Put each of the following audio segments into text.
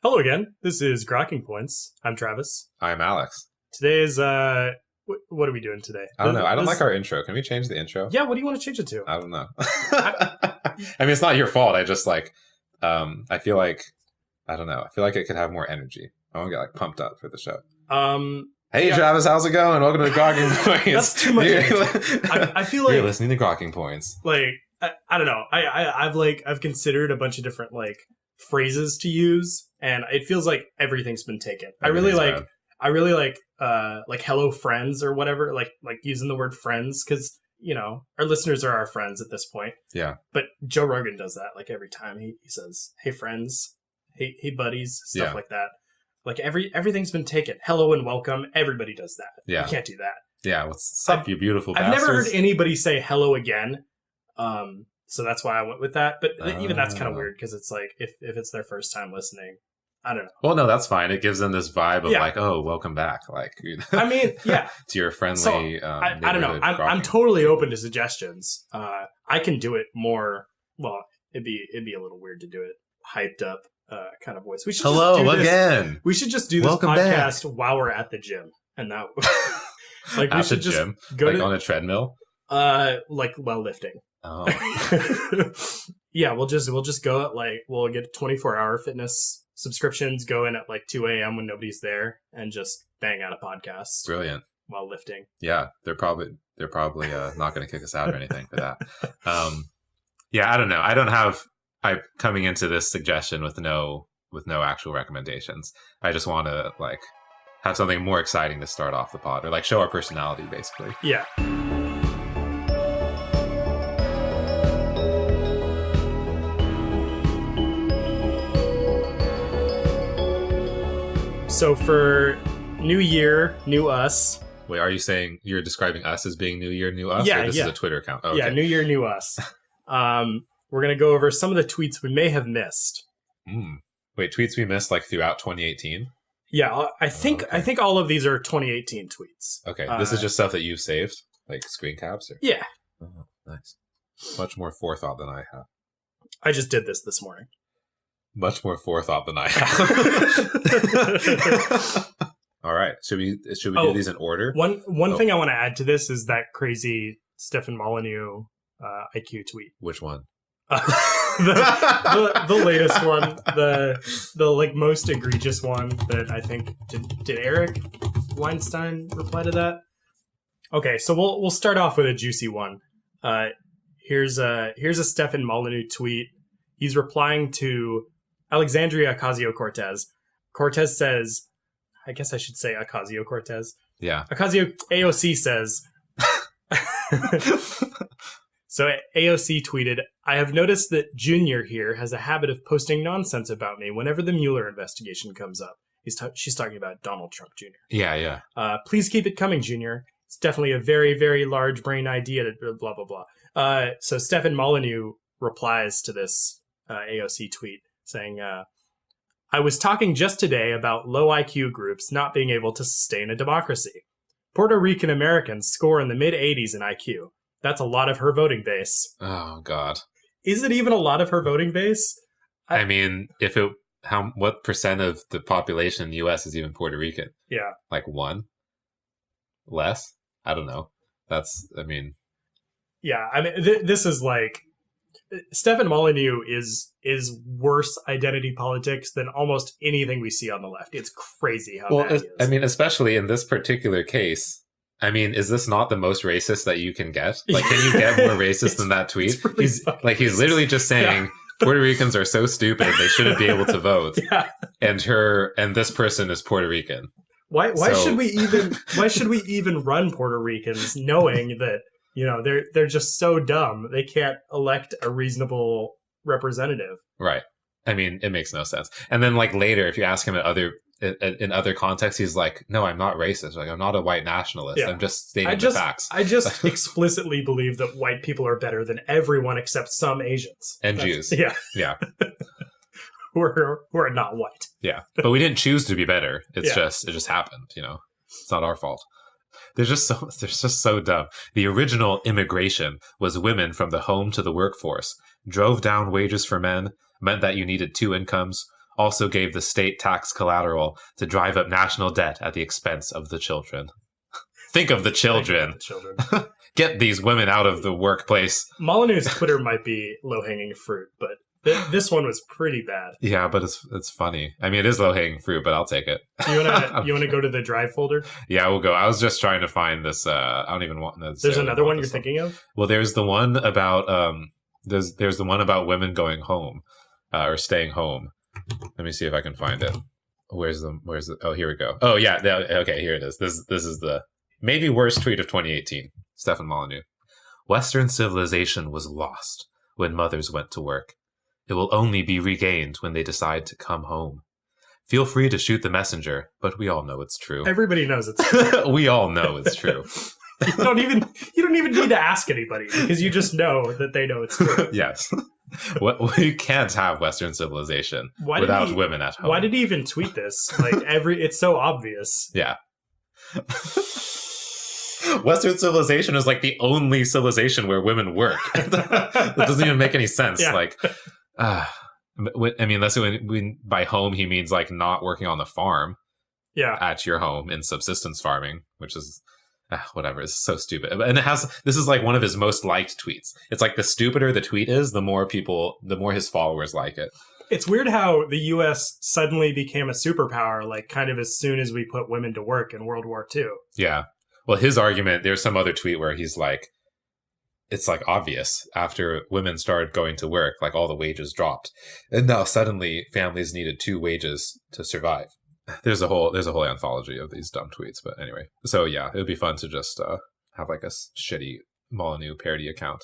Hello again. This is Grokking Points. I'm Travis. I'm Alex. Today's what are we doing today? I don't know. I don't like our intro. Can we change the intro? Yeah. What do you want to change it to? I don't know. I mean, it's not your fault. I just I feel like I don't know. I feel like it could have more energy. I want to get pumped up for the show. Hey, yeah. Travis, how's it going? Welcome to Grokking Points. That's too much. I feel like you're listening to Grokking Points. I don't know. I've considered a bunch of different phrases to use, and it feels like everything's been taken. I really like hello friends or whatever, like using the word friends, because our listeners are our friends at this point. Yeah. But Joe Rogan does that every time he says, "Hey friends, hey buddies," stuff like that. Everything's been taken. Hello and welcome. Everybody does that. Yeah. You can't do that. Yeah. What's up, you beautiful bastards? I've never heard anybody say hello again. So that's why I went with that. But even that's kind of weird, because it's like, if it's their first time listening, I don't know. Well, no, that's fine. It gives them this vibe of oh, welcome back. I mean, yeah. To your friendly. So, I don't know. I'm totally open to suggestions. I can do it more. Well, it'd be a little weird to do it hyped up kind of voice. We should hello again. We should just do this podcast while we're at the gym, and that we should just gym? Go on a treadmill. While lifting. Oh. Yeah, we'll just go at we'll get 24-hour fitness subscriptions, go in at 2 a.m. when nobody's there, and just bang out a podcast. Brilliant. While lifting. Yeah, they're probably not going to kick us out or anything for that. Yeah, I don't know. I'm coming into this suggestion with no actual recommendations. I just want to have something more exciting to start off the pod, or show our personality, basically. Yeah. So for New Year, New Us. Wait, are you saying you're describing us as being New Year, New Us? Yeah, or this is a Twitter account. Oh, okay. Yeah, New Year, New Us. We're going to go over some of the tweets we may have missed. Wait, tweets we missed throughout 2018? Yeah, I think all of these are 2018 tweets. Okay, this is just stuff that you've saved? Screen caps? Or? Yeah. Oh, nice. Much more forethought than I have. I just did this morning. Much more forethought than I have. All right. Should we do these in order? One thing I want to add to this is that crazy Stefan Molyneux IQ tweet. Which one? The latest one, the most egregious one that I think did Eric Weinstein reply to that? Okay, so we'll start off with a juicy one. Here's a Stefan Molyneux tweet. He's replying to Alexandria Ocasio-Cortez. Cortez says, I guess I should say Ocasio-Cortez. Yeah. AOC says, so AOC tweeted, "I have noticed that Junior here has a habit of posting nonsense about me whenever the Mueller investigation comes up." She's talking about Donald Trump Jr. Yeah. Please keep it coming, Junior. It's definitely a very, very large brain idea to blah, blah, blah. So Stefan Molyneux replies to this AOC tweet saying, "I was talking just today about low IQ groups not being able to sustain a democracy. Puerto Rican Americans score in the mid-80s in IQ. That's a lot of her voting base." Oh, God. Is it even a lot of her voting base? I mean, what percent of the population in the U.S. is even Puerto Rican? Yeah. 1? Less? I don't know. Yeah, I mean, this is Stefan Molyneux is worse identity politics than almost anything we see on the left. It's crazy how bad he is. I mean, especially in this particular case. I mean, is this not the most racist that you can get? Can you get more racist than that tweet? Really he's literally just saying Puerto Ricans are so stupid they shouldn't be able to vote. Yeah. And this person is Puerto Rican. Why should we even run Puerto Ricans knowing that they're just so dumb they can't elect a reasonable representative? Right. I mean, it makes no sense. And then later, if you ask him in other contexts, he's like, "No, I'm not racist. I'm not a white nationalist. Yeah. I'm just stating the facts." I just explicitly believe that white people are better than everyone except some Asians and Jews. Yeah. Yeah. who are not white. Yeah, but we didn't choose to be better. It just happened. It's not our fault. They're just so dumb. The original immigration was women from the home to the workforce, drove down wages for men, meant that you needed 2 incomes, also gave the state tax collateral to drive up national debt at the expense of the children. Think of the children. Get these women out of the workplace. Molyneux's Twitter might be low-hanging fruit, but this one was pretty bad. Yeah, but it's funny. I mean, it is low-hanging fruit, but I'll take it. You wanna go to the drive folder? Yeah, we'll go. I was just trying to find this. I don't even want. There's another one you're thinking of? Well, there's the one about there's the one about women going home or staying home. Let me see if I can find it. Where's the? Oh, here we go. Oh yeah. Okay, here it is. This is the maybe worst tweet of 2018. Stefan Molyneux. Western civilization was lost when mothers went to work. It will only be regained when they decide to come home. Feel free to shoot the messenger, but we all know it's true. Everybody knows it's true. We all know it's true. You don't even need to ask anybody because you just know that they know it's true. Yes. We can't have Western civilization without women at home. Why did he even tweet this? Like it's so obvious. Yeah. Western civilization is like the only civilization where women work. That doesn't even make any sense. Yeah. Like, I mean, unless when by home he means like not working on the farm. Yeah. At your home in subsistence farming, which is whatever. It's so stupid. And this is like one of his most liked tweets. It's like the stupider the tweet is, the more his followers like it. It's weird how the U.S. suddenly became a superpower, like kind of as soon as we put women to work in World War II. Yeah. Well, his argument, there's some other tweet where he's like, it's like obvious after women started going to work, like all the wages dropped. And now suddenly families needed 2 wages to survive. There's a whole anthology of these dumb tweets. But anyway, so yeah, it would be fun to just have like a shitty Molyneux parody account.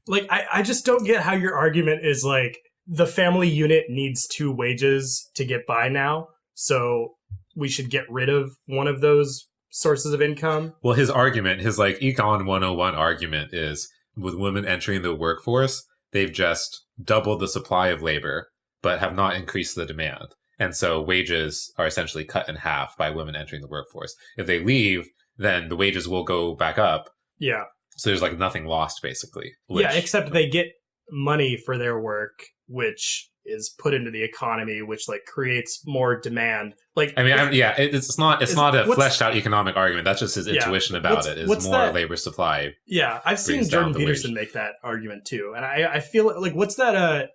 Like, I just don't get how your argument is like the family unit needs 2 wages to get by now. So we should get rid of one of those sources of income. Well, his argument, his like Econ 101 argument is with women entering the workforce, they've just doubled the supply of labor, but have not increased the demand. And so wages are essentially cut in half by women entering the workforce. If they leave, then the wages will go back up. Yeah. So there's like nothing lost, basically. Yeah, except they get money for their work, which is put into the economy, which like creates more demand. Like, I mean, it's not a fleshed out economic argument. That's just his intuition about it. Is more labor supply. Yeah, I've seen Jordan Peterson make that argument too, and I feel like what's that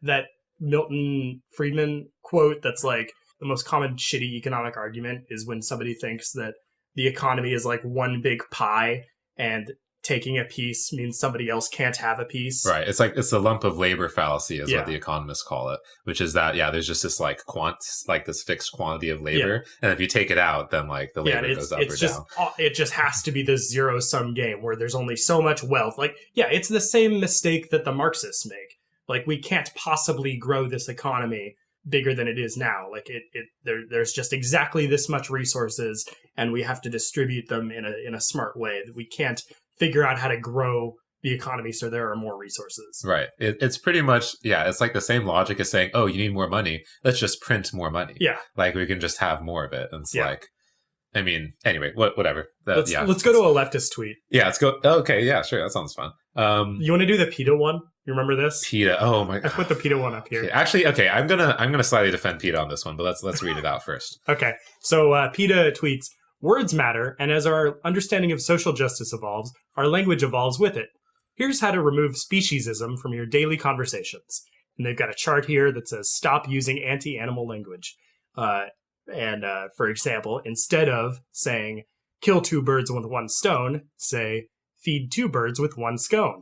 Milton Friedman quote that's like the most common shitty economic argument is when somebody thinks that the economy is like one big pie and taking a piece means somebody else can't have a piece. Right. It's like, it's the lump of labor fallacy is what the economists call it, which is that, there's just this like this fixed quantity of labor. Yeah. And if you take it out, then like the labor goes up or down. It just has to be this zero sum game where there's only so much wealth. Like, it's the same mistake that the Marxists make. Like, we can't possibly grow this economy bigger than it is now. Like there's just exactly this much resources and we have to distribute them in a smart way. We can't figure out how to grow the economy so there are more resources. Right. It's pretty much, it's like the same logic as saying, oh, you need more money. Let's just print more money. Yeah. Like we can just have more of it. And it's like, I mean, anyway, whatever. Let's go to a leftist tweet. Yeah, let's go. Okay, yeah, sure. That sounds fun. You want to do the PETA one? You remember this? PETA. Oh my god. I put the PETA one up here. Okay. Actually, okay, I'm gonna slightly defend PETA on this one, but let's read it out first. Okay. So PETA tweets, "Words matter, and as our understanding of social justice evolves, our language evolves with it. Here's how to remove speciesism from your daily conversations." And they've got a chart here that says, "Stop using anti-animal language." For example, instead of saying, "Kill 2 birds with 1 stone," say, "Feed 2 birds with 1 scone."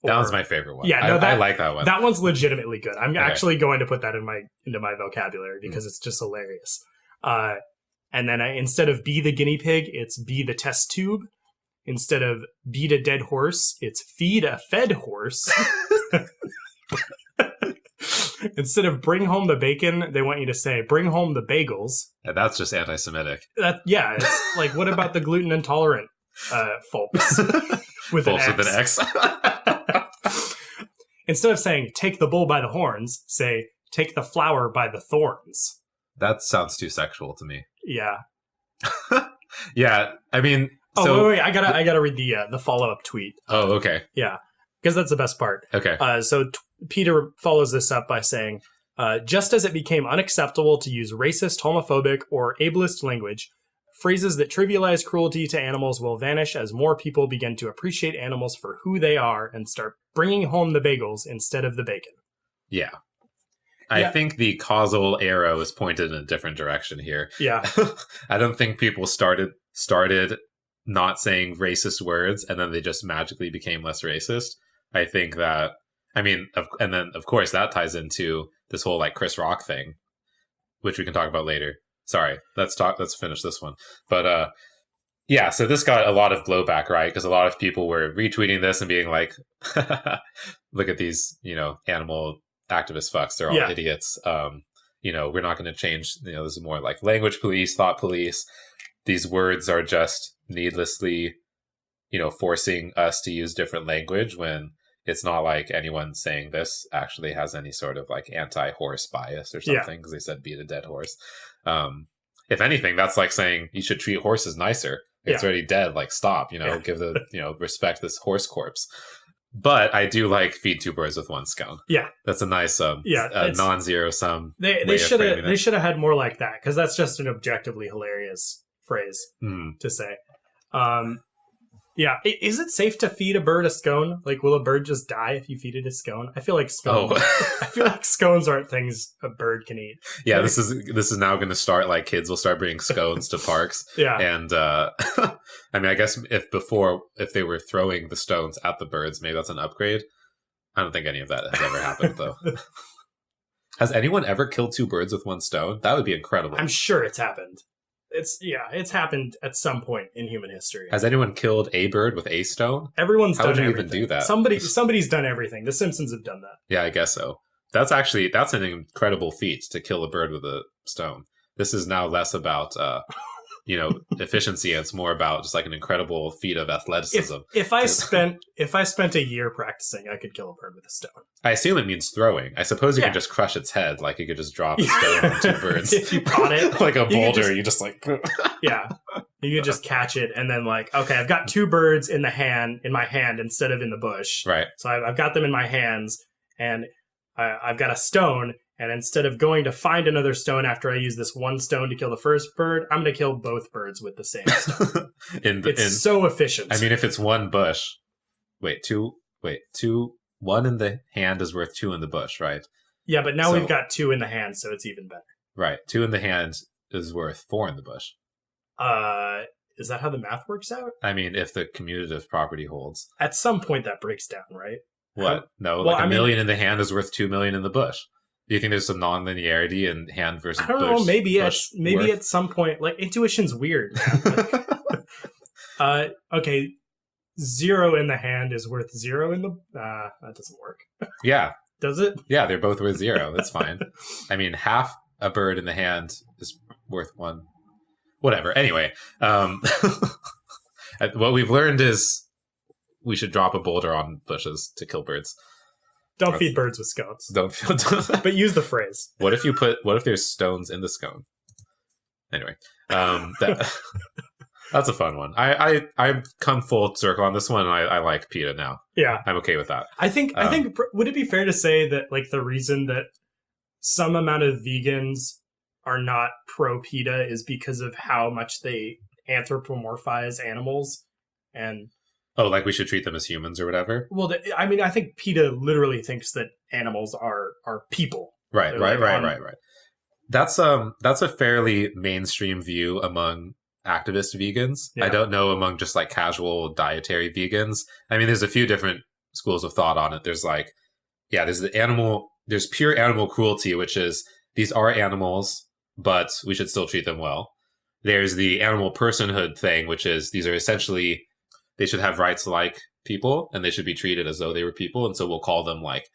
That was my favorite one. Yeah, no, I like that one. That one's legitimately good. I'm actually going to put that into my vocabulary because it's just hilarious. And then instead of "be the guinea pig," it's "be the test tube." Instead of "beat a dead horse," it's "feed a fed horse." Instead of "bring home the bacon," they want you to say "bring home the bagels." Yeah, that's just anti-Semitic. It's like, what about the gluten intolerant folks? With an X. Instead of saying "take the bull by the horns," say "take the flower by the thorns." That sounds too sexual to me. Yeah. Yeah, I mean... wait, I gotta read the follow-up tweet. Oh, okay. Yeah, because that's the best part. Okay. So Peter follows this up by saying, Just as it became unacceptable to use racist, homophobic, or ableist language, phrases that trivialize cruelty to animals will vanish as more people begin to appreciate animals for who they are and start bringing home the bagels instead of the bacon. Yeah. I think the causal arrow is pointed in a different direction here. Yeah. I don't think people started not saying racist words and then they just magically became less racist. I think that, and then of course that ties into this whole like Chris Rock thing, which we can talk about later. Sorry, let's finish this one. But yeah, so this got a lot of blowback, right? Because a lot of people were retweeting this and being like, look at these, animal activist fucks. They're all idiots. We're not going to change. This is more like language police, thought police. These words are just needlessly, forcing us to use different language when it's not like anyone saying this actually has any sort of like anti-horse bias or something because they said beat a dead horse. If anything, that's like saying you should treat horses nicer. It's already dead. Like stop, give the, respect this horse corpse. But I do like feed two birds with one stone. Yeah. That's a nice non-zero sum. They should have had more like that because that's just an objectively hilarious phrase to say. Yeah. Is it safe to feed a bird a scone? Like, will a bird just die if you feed it a scone? I feel like scones. I feel like scones aren't things a bird can eat. Yeah, like, this is now going to start like kids will start bringing scones to parks. Yeah, and I guess if they were throwing the stones at the birds, maybe that's an upgrade. I don't think any of that has ever happened though. Has anyone ever killed two birds with one stone? That would be incredible. I'm sure it's happened. It's happened at some point in human history. Has anyone killed a bird with a stone? Everyone's done everything. How would you even do that? Somebody's done everything. The Simpsons have done that. Yeah, I guess so. That's an incredible feat to kill a bird with a stone. This is now less about efficiency, and it's more about just like an incredible feat of athleticism. If I spent a year practicing, I could kill a bird with a stone. I assume it means throwing. I suppose you can just crush its head, like you could just drop a stone on two birds. If you caught it, like a boulder, you just like yeah, you could just catch it and then like, okay, I've got two birds in my hand instead of in the bush. Right. So I've got them in my hands, and I've got a stone. And instead of going to find another stone after I use this one stone to kill the first bird, I'm going to kill both birds with the same stone. It's so efficient. I mean, if it's one bush, one in the hand is worth two in the bush, right? Yeah, but now we've got two in the hand, so it's even better. Right. Two in the hand is worth four in the bush. Is that how the math works out? I mean, if the commutative property holds. At some point that breaks down, right? What? A million in the hand is worth 2 million in the bush. Do you think there's some non-linearity in hand versus bush? I don't know. Maybe at some point, like intuition's weird. Okay, 0 in the hand is worth 0 in the. That doesn't work. Yeah. Does it? Yeah, they're both worth 0. That's fine. I mean, half a bird in the hand is worth 1. Whatever. Anyway, what we've learned is we should drop a boulder on bushes to kill birds. Don't feed birds with scones. But use the phrase. What if there's stones in the scone? Anyway, that's a fun one. I've come full circle on this one, and I like PETA now. Yeah, I'm okay with that. I think would it be fair to say that like the reason that some amount of vegans are not pro PETA is because of how much they anthropomorphize animals and. Oh, like we should treat them as humans or whatever? Well, I think PETA literally thinks that animals are people. Right. That's a fairly mainstream view among activist vegans. Yeah. I don't know among just like casual dietary vegans. I mean, there's a few different schools of thought on it. There's like, there's pure animal cruelty, which is these are animals, but we should still treat them well. There's the animal personhood thing, which is these are essentially... They should have rights like people, and they should be treated as though they were people. And so we'll call them like,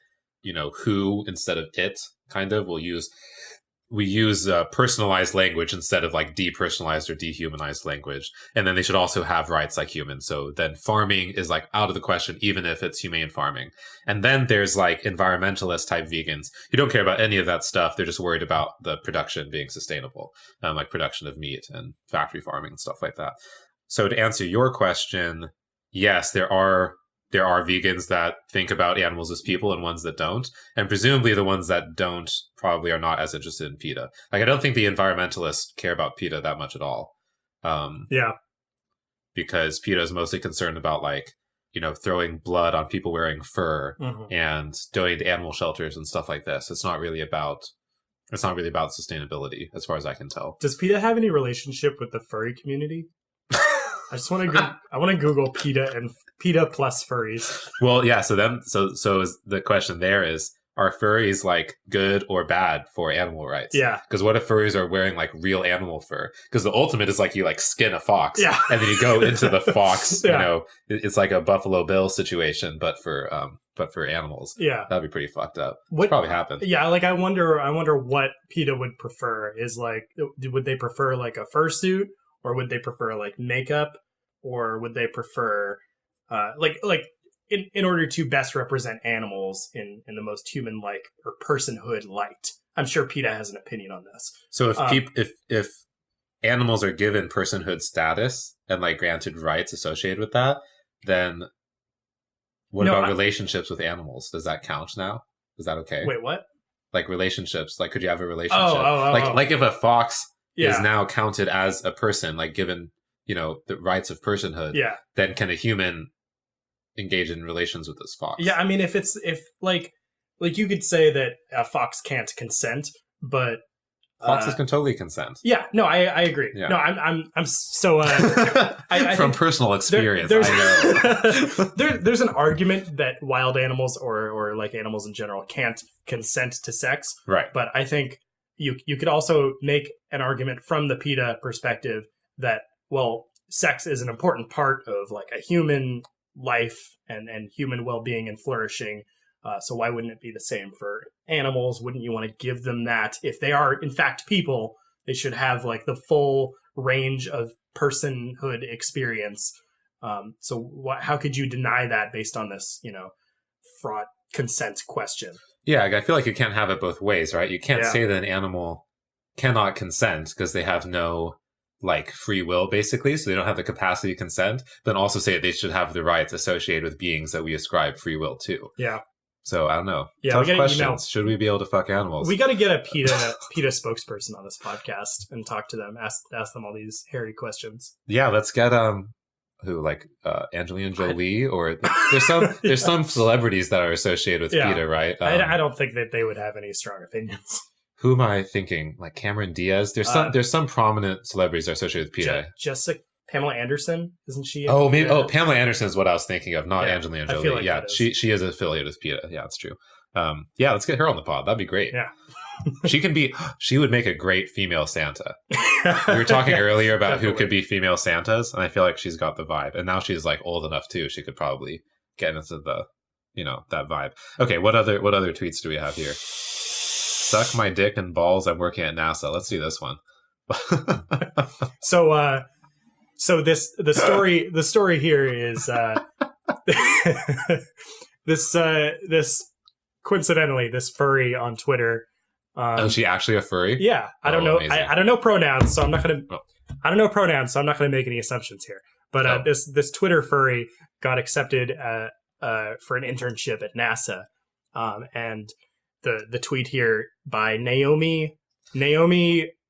who instead of it. Kind of. We use personalized language instead of like depersonalized or dehumanized language. And then they should also have rights like humans. So then farming is like out of the question, even if it's humane farming. And then there's like environmentalist type vegans who don't care about any of that stuff. They're just worried about the production being sustainable, like production of meat and factory farming and stuff like that. So to answer your question, yes, there are there are vegans that think about animals as people and ones that don't. And presumably the ones that don't probably are not as interested in PETA. Like, I don't think the environmentalists care about PETA that much at all. Because PETA is mostly concerned about, like, you know, throwing blood on people wearing fur and donating to animal shelters and stuff like this. It's not really about sustainability, as far as I can tell. Does PETA have any relationship with the furry community? I just want to Google PETA and PETA plus furries. Well, yeah. So is the question there is, are furries like good or bad for animal rights? Yeah. Because what if furries are wearing like real animal fur? Because the ultimate is like you like skin a fox, and then you go into the fox. You know, it's like a Buffalo Bill situation, but for animals. Yeah, that'd be pretty fucked up. What probably happened? Yeah, like I wonder what PETA would prefer. Is like, would they prefer like a fursuit, or would they prefer like makeup, or would they prefer in order to best represent animals in the most human-like or personhood light? I'm sure PETA has an opinion on this. So if animals are given personhood status and like granted rights associated with that, then what about relationships with animals? Does that count now? Is that okay? Wait, what? Like relationships? Like, could you have a relationship? Like if a fox is now counted as a person, like given, you know, the rights of personhood, then can a human engage in relations with this fox? Yeah, I mean, if you could say that a fox can't consent, but foxes can totally consent. Yeah, no, I agree. Yeah. No, I'm so I from personal experience. I know there's an argument that wild animals or like animals in general can't consent to sex, right? But I think you could also make an argument from the PETA perspective that, well, sex is an important part of like a human life and human well-being and flourishing. So why wouldn't it be the same for animals? Wouldn't you want to give them that? If they are, in fact, people, they should have like the full range of personhood experience. So how could you deny that based on this, you know, fraught consent question? Yeah, I feel like you can't have it both ways, right? You can't say that an animal cannot consent because they have no like free will, basically, so they don't have the capacity to consent, then also say that they should have the rights associated with beings that we ascribe free will to. Yeah. So I don't know. Yeah, tough questions. Should we be able to fuck animals? We got to get a PETA spokesperson on this podcast and talk to them, ask them all these hairy questions. Yeah, let's get who, like Angelina Jolie, or there's some celebrities that are associated with PETA, right? I don't think that they would have any strong opinions. Who am I thinking? Like Cameron Diaz? There's some prominent celebrities that are associated with PETA. Pamela Anderson, isn't she? Pamela Anderson is what I was thinking of, not Angelina Jolie. Like she is affiliated with PETA. Yeah, that's true. Let's get her on the pod. That'd be great. Yeah. She would make a great female Santa. We were talking earlier about who could be female Santas, and I feel like she's got the vibe. And now she's like old enough too. She could probably get into the, you know, that vibe. Okay, what other tweets do we have here? Suck my dick and balls, I'm working at NASA. Let's do this one. So the story here is this coincidentally, this furry on Twitter. Is she actually a furry? Yeah, I don't know. I don't know pronouns, so I'm not gonna. I don't know pronouns, so I'm not gonna make any assumptions here. But this Twitter furry got accepted for an internship at NASA, and the tweet here by Naomi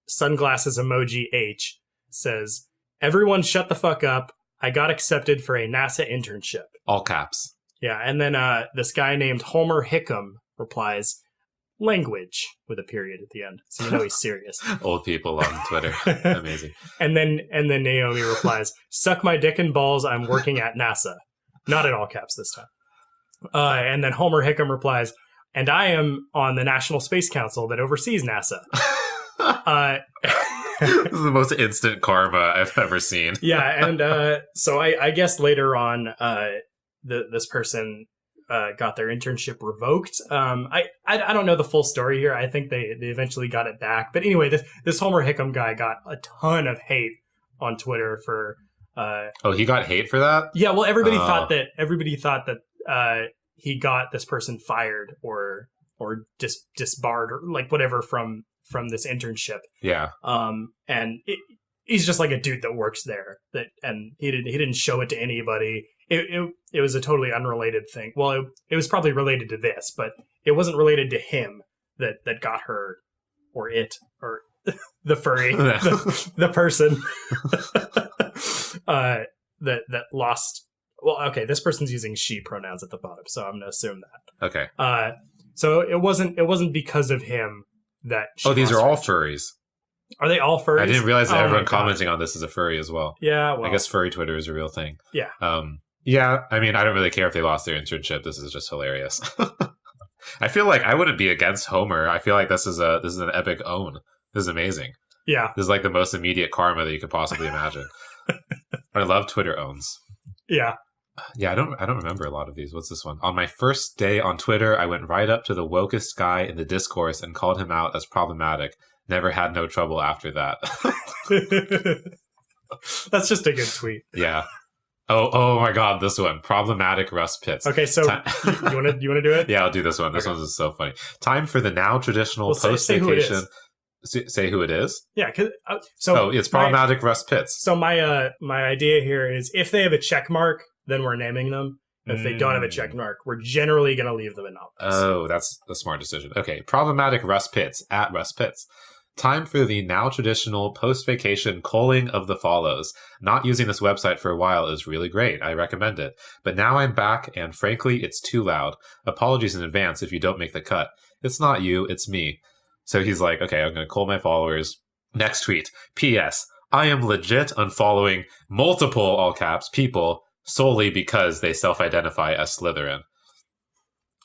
sunglasses emoji H says, "Everyone shut the fuck up. I got accepted for a NASA internship." All caps. Yeah, and then this guy named Homer Hickam replies, "Language," with a period at the end. So you know he's serious. Old people on Twitter. Amazing. And then Naomi replies, "Suck my dick and balls, I'm working at NASA." Not in all caps this time. And then Homer Hickam replies, "And I am on the National Space Council that oversees NASA." This is the most instant karma I've ever seen. Yeah, and so I guess later on, this person got their internship revoked. I don't know the full story here. I think they eventually got it back. But anyway, this Homer Hickam guy got a ton of hate on Twitter for. He got hate for that? Yeah, well, everybody thought that he got this person fired or disbarred or like whatever from this internship. Yeah. And he's just like a dude that works there and he didn't show it to anybody. it was a totally unrelated thing. Well, it was probably related to this, but it wasn't related to him that got her or it or the furry, the person that lost. Well, okay, this person's using she pronouns at the bottom, so I'm gonna assume that. Okay. So it wasn't because of him that. These are all furries. Are they all furries? I didn't realize that everyone commenting on this is a furry as well. Yeah, well, I guess furry Twitter is a real thing. Yeah. Yeah, I mean, I don't really care if they lost their internship. This is just hilarious. I feel like I wouldn't be against Homer. I feel like this is an epic own. This is amazing. Yeah. This is like the most immediate karma that you could possibly imagine. I love Twitter owns. Yeah. Yeah, I don't remember a lot of these. What's this one? On my first day on Twitter, I went right up to the wokest guy in the discourse and called him out as problematic. Never had no trouble after that. That's just a good tweet. Yeah. Oh my God, this one. Problematic Russ Pitts. Okay, so you want to do it? Yeah, I'll do this one. This one is so funny. Time for the now traditional post-vacation. Say who it is? Yeah, it's problematic Russ Pitts. So my idea here is if they have a check mark, then we're naming them. If they don't have a check mark, we're generally going to leave them anonymous. Oh, that's a smart decision. Okay, problematic Russ Pitts, at Russ Pitts. Time for the now traditional post-vacation culling of the follows. Not using this website for a while is really great. I recommend it. But now I'm back, and frankly, it's too loud. Apologies in advance if you don't make the cut. It's not you, it's me. So he's like, okay, I'm going to cull my followers. Next tweet. P.S. I am legit unfollowing multiple, all caps, people solely because they self-identify as Slytherin.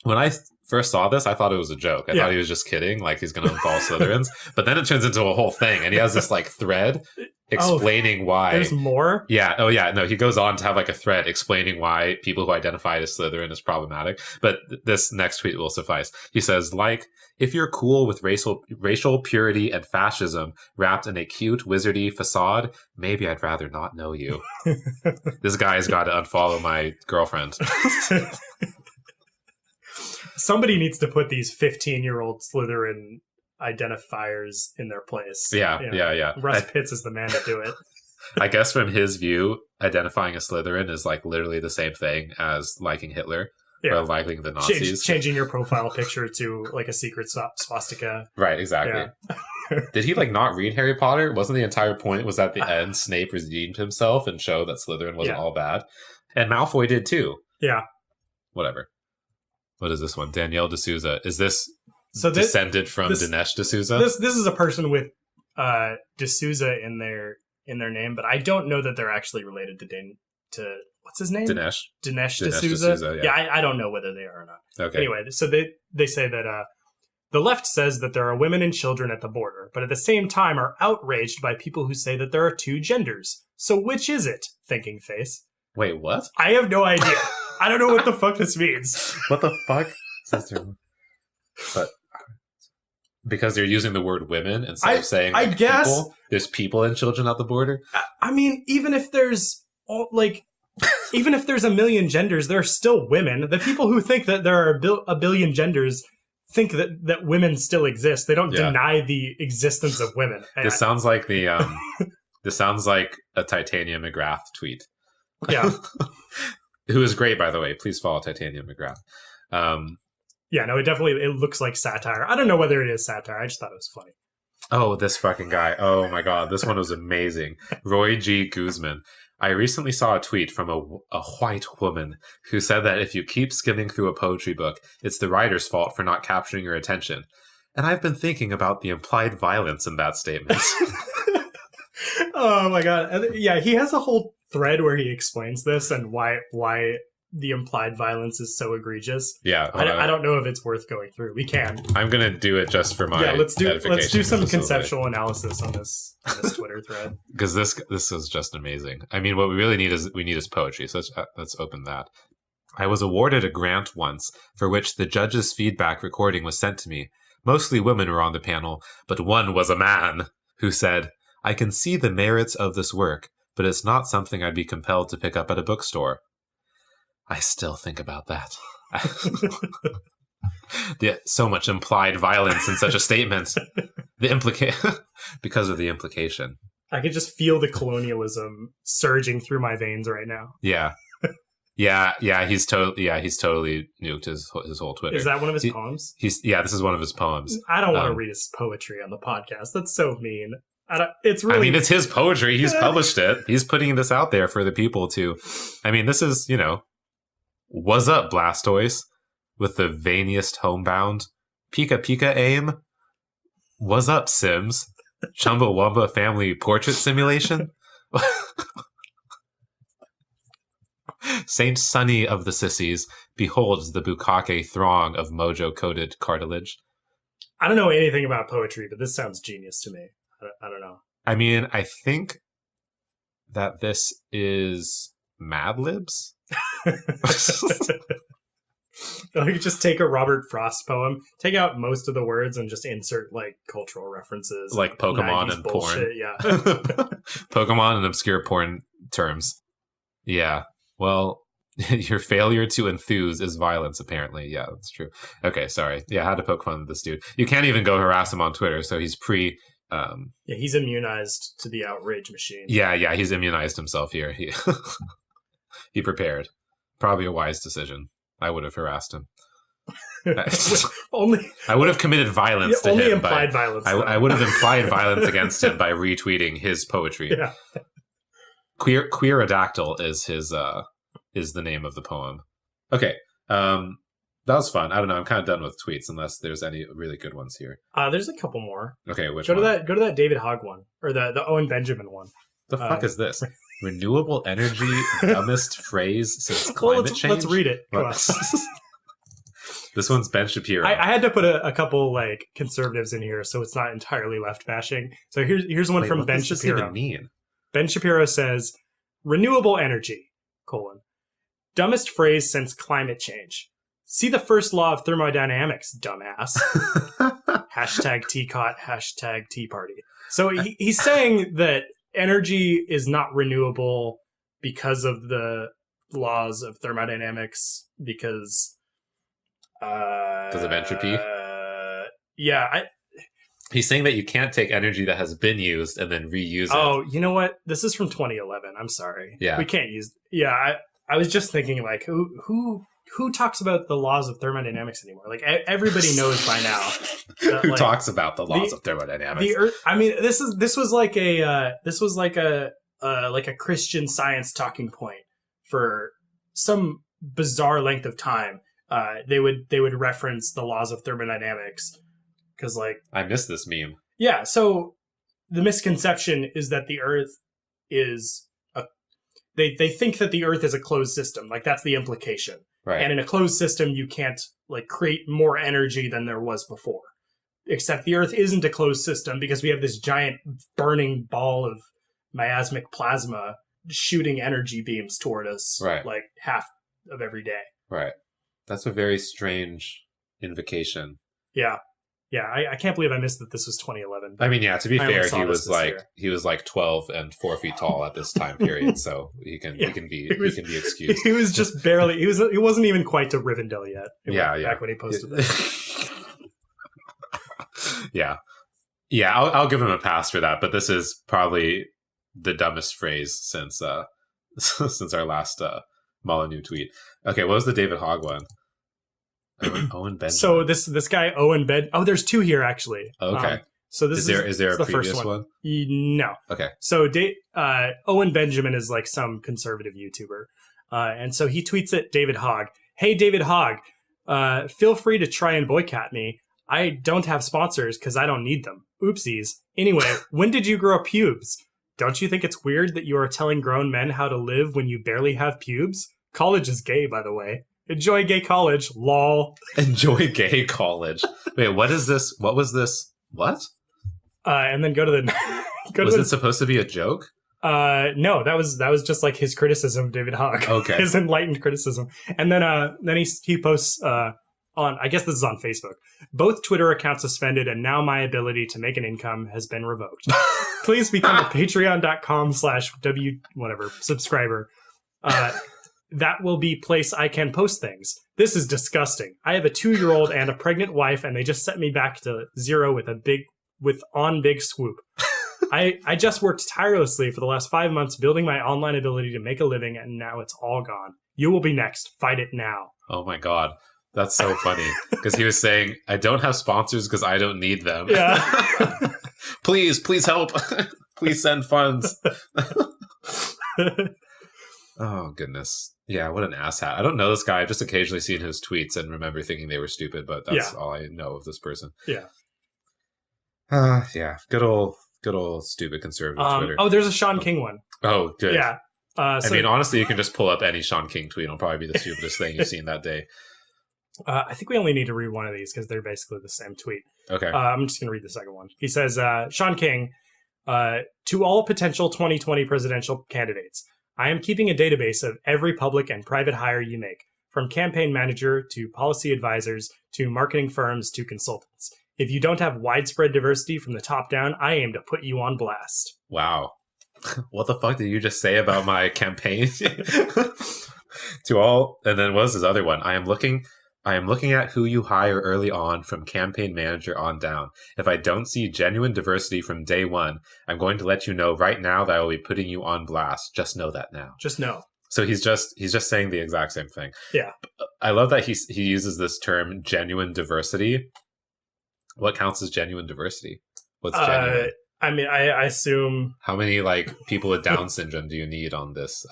When I first saw this, I thought it was a joke. I thought he was just kidding, like he's going to unfollow Slytherins. But then it turns into a whole thing, and he has this like thread explaining why. There's more? Yeah. Oh, yeah. No, he goes on to have like a thread explaining why people who identify as Slytherin is problematic. But this next tweet will suffice. He says, like, if you're cool with racial purity and fascism wrapped in a cute, wizardy facade, maybe I'd rather not know you. This guy's got to unfollow my girlfriend. Somebody needs to put these 15-year-old Slytherin identifiers in their place. Yeah. Russ Pitts is the man to do it. I guess from his view, identifying a Slytherin is like literally the same thing as liking Hitler or liking the Nazis. Changing your profile picture to like a secret swastika. Right, exactly. Yeah. Did he like not read Harry Potter? Wasn't the entire point was at the end Snape redeemed himself and showed that Slytherin wasn't all bad? And Malfoy did too. Yeah. Whatever. What is this one? Danielle D'Souza. Is this descended from Dinesh D'Souza? This is a person with D'Souza in their name, but I don't know that they're actually related to what's his name? Dinesh D'Souza. Yeah, I don't know whether they are or not. Okay. Anyway, so they say that the left says that there are women and children at the border, but at the same time are outraged by people who say that there are two genders. So which is it? Thinking face. Wait, what? I have no idea. I don't know what the fuck this means. What the fuck? But because they're using the word women instead of saying like, people, there's people and children at the border. I mean, even if there's even if there's a million genders, there are still women. The people who think that there are a billion genders think that women still exist. They don't deny the existence of women. This sounds like this sounds like a Titania McGrath tweet. Yeah. Who is great, by the way. Please follow Titania McGrath. Yeah, no, it looks like satire. I don't know whether it is satire. I just thought it was funny. Oh, this fucking guy. Oh my God. This one was amazing. Roy G. Guzman. I recently saw a tweet from a white woman who said that if you keep skimming through a poetry book, it's the writer's fault for not capturing your attention. And I've been thinking about the implied violence in that statement. Oh my God. Yeah, he has a whole thread where he explains this and why the implied violence is so egregious. Yeah. I don't know if it's worth going through. We can. I'm going to do it just for my let's do some conceptual analysis on this Twitter thread. Because this is just amazing. I mean, what we really need is poetry. So let's open that. I was awarded a grant once for which the judge's feedback recording was sent to me. Mostly women were on the panel, but one was a man who said, I can see the merits of this work, but it's not something I'd be compelled to pick up at a bookstore. I still think about that. So much implied violence in such a statement. Because of the implication. I could just feel the colonialism surging through my veins right now. Yeah. He's totally nuked his whole Twitter. Is that one of his poems? This is one of his poems. I don't want to read his poetry on the podcast. That's so mean. It's really. I mean, it's his poetry. He's published it. He's putting this out there for the people to. I mean, this is what's up, Blastoise, with the veiniest homebound. Pika Pika aim. What's up, Sims? Chumbawamba family portrait simulation. Saint Sunny of the Sissies beholds the Bukake throng of mojo-coated cartilage. I don't know anything about poetry, but this sounds genius to me. I don't know. I mean, I think that this is Mad Libs. Like, just take a Robert Frost poem, take out most of the words, and just insert like cultural references, like Pokemon and bullshit, porn. Yeah, Pokemon and obscure porn terms. Yeah. Well, your failure to enthuse is violence, apparently. Yeah, that's true. Okay, sorry. Yeah, I had to poke fun at this dude. You can't even go harass him on Twitter, so he's he's immunized to the outrage machine. Yeah, he's immunized himself here. He prepared. Probably a wise decision. I would have harassed him. I would have committed violence to him. Only implied violence. I would have implied violence against him by retweeting his poetry. Yeah. Queeradactyl is the name of the poem. Okay. That was fun. I don't know. I'm kind of done with tweets unless there's any really good ones here. There's a couple more. Okay, which go one? Go to that David Hogg one, or the Owen Benjamin one. The fuck is this? Renewable energy, dumbest phrase since climate change? Let's read it. Come on. This one's Ben Shapiro. I had to put a couple like conservatives in here so it's not entirely left bashing. So here's one from Ben Shapiro. What does this even mean? Ben Shapiro says, renewable energy, dumbest phrase since climate change. See the first law of thermodynamics, dumbass. Hashtag TCOT, hashtag Tea Party. So he's saying that energy is not renewable because of the laws of thermodynamics, because of entropy? Yeah. He's saying that you can't take energy that has been used and then reuse it. Oh, you know what? This is from 2011. I'm sorry. Yeah. We can't use... Yeah, I was just thinking, like, who talks about the laws of thermodynamics anymore? Like, everybody knows by now. That, who talks about the laws of thermodynamics? The Earth... I mean, this was like a Christian Science talking point for some bizarre length of time. They would reference the laws of thermodynamics. Because, like... I missed this meme. Yeah, so the misconception is that the Earth is... They think that the Earth is a closed system. Like, that's the implication. Right. And in a closed system, you can't, like, create more energy than there was before. Except the Earth isn't a closed system because we have this giant burning ball of miasmic plasma shooting energy beams toward us, right, like, half of every day. Right. That's a very strange invocation. Yeah. Yeah, I can't believe I missed that this was 2011. I mean, yeah, to be fair, he was like 12 and 4 feet tall at this time period, so he can be excused. He was just barely he wasn't even quite to Rivendell yet. Back when he posted that. Yeah, I'll give him a pass for that, but this is probably the dumbest phrase since since our last Molyneux tweet. Okay, what was the David Hogg one? Owen Benjamin. So this guy Owen Ben. Oh, there's two here actually. Okay. So this is there a the previous first one? No. Okay. So Owen Benjamin is like some conservative YouTuber, and so he tweets at David Hogg. Hey, David Hogg, feel free to try and boycott me. I don't have sponsors because I don't need them. Oopsies. Anyway, when did you grow pubes? Don't you think it's weird that you are telling grown men how to live when you barely have pubes? College is gay, by the way. Enjoy gay college, lol. Enjoy gay college. Wait, what is this? What was this? What? And then go to the... Was it supposed to be a joke? No, that was just like his criticism of David Hogg. Okay. His enlightened criticism. And then he posts on, I guess this is on Facebook, both Twitter accounts suspended and now my ability to make an income has been revoked. Please become a patreon.com/w whatever subscriber. That will be place I can post things. This is disgusting. I have a 2-year-old and a pregnant wife, and they just set me back to zero with big swoop. I just worked tirelessly for the last 5 months building my online ability to make a living, and now it's all gone. You will be next. Fight it now. Oh my God. That's so funny. Because he was saying, I don't have sponsors because I don't need them. Yeah. Please help. Please send funds. Oh, goodness. Yeah, what an asshat. I don't know this guy. I've just occasionally seen his tweets and remember thinking they were stupid, but that's all I know of this person. Yeah. Yeah. Good old stupid conservative Twitter. Oh, there's a Sean King one. Oh, good. Yeah. I mean, honestly, you can just pull up any Sean King tweet. It'll probably be the stupidest thing you've seen that day. I think we only need to read one of these because they're basically the same tweet. Okay. I'm just going to read the second one. He says, Sean King, to all potential 2020 presidential candidates, I am keeping a database of every public and private hire you make, from campaign manager to policy advisors to marketing firms to consultants. If you don't have widespread diversity from the top down, I aim to put you on blast. Wow. What the fuck did you just say about my campaign? To all, and then what was his other one? I am looking at who you hire early on from campaign manager on down. If I don't see genuine diversity from day one, I'm going to let you know right now that I will be putting you on blast. Just know that now. Just know. So he's just saying the exact same thing. Yeah. I love that he uses this term genuine diversity. What counts as genuine diversity? What's genuine? I mean, I assume how many like people with Down syndrome do you need on this